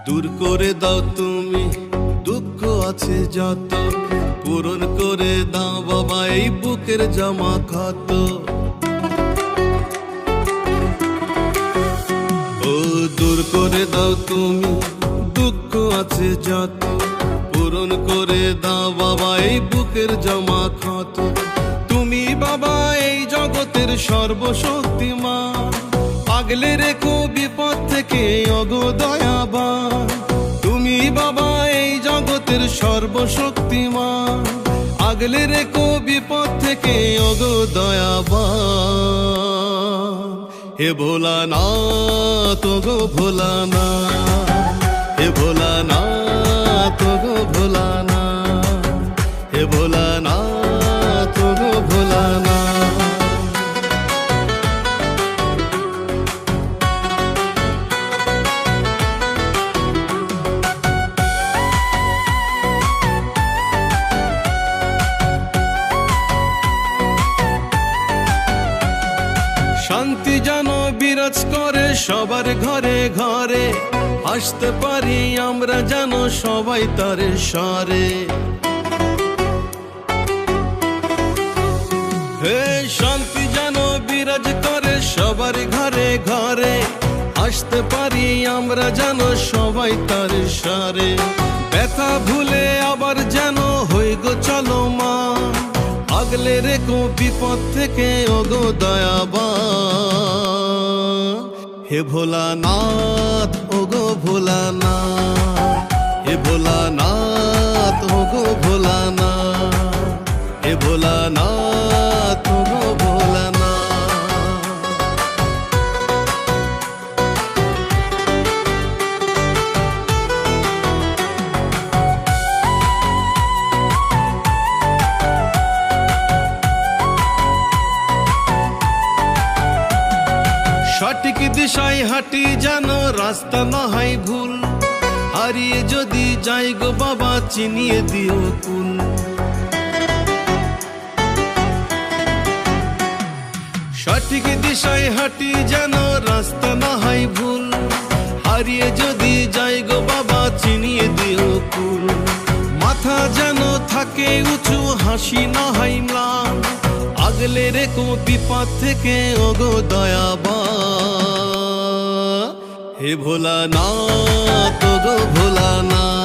দূর করে দাও তুমি দুঃখ আছে যত, পূরণ করে দাও বাবা এই বুকের জমা ক্ষত। ও দূর করে দাও তুমি দুঃখ আছে যত, পূরণ করে দাও বাবা এই বুকের জমা ক্ষত। তুমি বাবা এই জগতের সর্বশক্তিমান, আগলে রেখো বিপদ থেকে ওগো দয়াবান। তুমি বাবা এই জগতের সর্বশক্তিমান, আগলে রেখো বিপদ থেকে ওগো দয়াবান। হে ভোলানাথ ওগো ভোলানাথ, হে ভোলানাথ ওগো ভোলানাথ, হে ভোলানাথ ওগো ভোলানাথ। শান্তি যেন বিরাজ করে সবার ঘরে ঘরে, আসতে পারি আমরা যেন সবাই তারে সারে। হে শান্তি যেন বিরাজ করে সবার ঘরে ঘরে, আসতে পারি আমরা যেন সবাই তারে সারে। ব্যথা ভুলে আবার যেন হই গো চলমান, আগলে রেখো বিপদ থেকে ওগো দয়াবান। হে ভোলানাথ ওগো ভোলানাথ, হে ভোলানাথ ওগো ভোলানাথ, হে ভোলানাথ ওগো ভোলানাথ। সঠিক দিশায় হাঁটি যেন রাস্তা না হয় ভুল, হারিয়ে যদি যাই গো বাবা চিনিয়ে দিও কুল। সঠিক দিশায় হাঁটি যেন রাস্তা না হয় ভুল, হারিয়ে যদি যাই গো বাবা চিনিয়ে দিও কুল। মাথা যেন থাকে উঁচু হাসি না হয় ম্লান, আগলে রেখো বিপদ থেকে ওগো দয়াবান। হে ভোলানাথ ওগো ভোলানাথ,